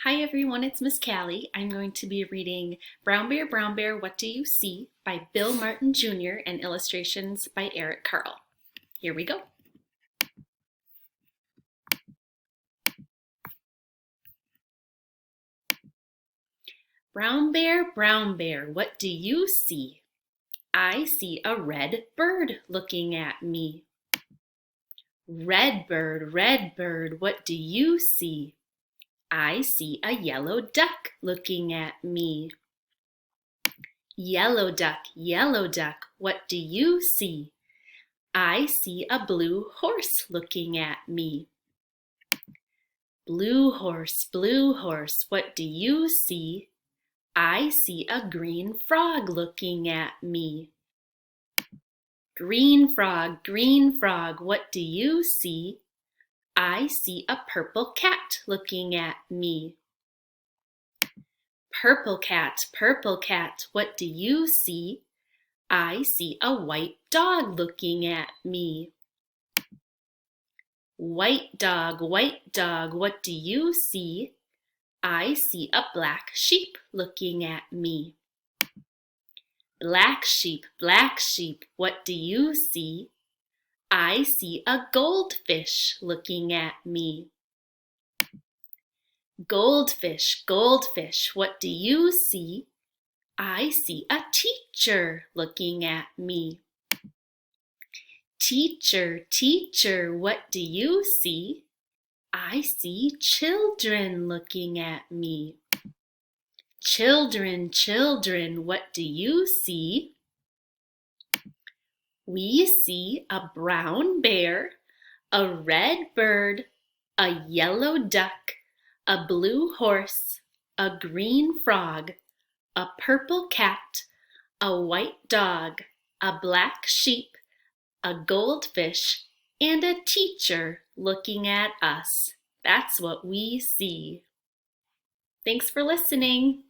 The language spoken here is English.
Hi everyone, it's Miss Callie. I'm going to be reading Brown Bear, What Do You See by Bill Martin Jr. and illustrations by Eric Carle. Here we go. Brown Bear, what do you see? I see a red bird looking at me. Red bird, what do you see? I see a yellow duck looking at me. Yellow duck, what do you see? I see a blue horse looking at me. Blue horse, what do you see? I see a green frog looking at me. Green frog, what do you see? I see a purple cat looking at me. Purple cat, what do you see? I see a white dog looking at me. White dog, what do you see? I see a black sheep looking at me. Black sheep, what do you see? I see a goldfish looking at me. Goldfish, what do you see? I see a teacher looking at me. Teacher, what do you see? I see children looking at me. Children, what do you see? We see a brown bear, a red bird, a yellow duck, a blue horse, a green frog, a purple cat, a white dog, a black sheep, a goldfish, and a teacher looking at us. That's what we see. Thanks for listening.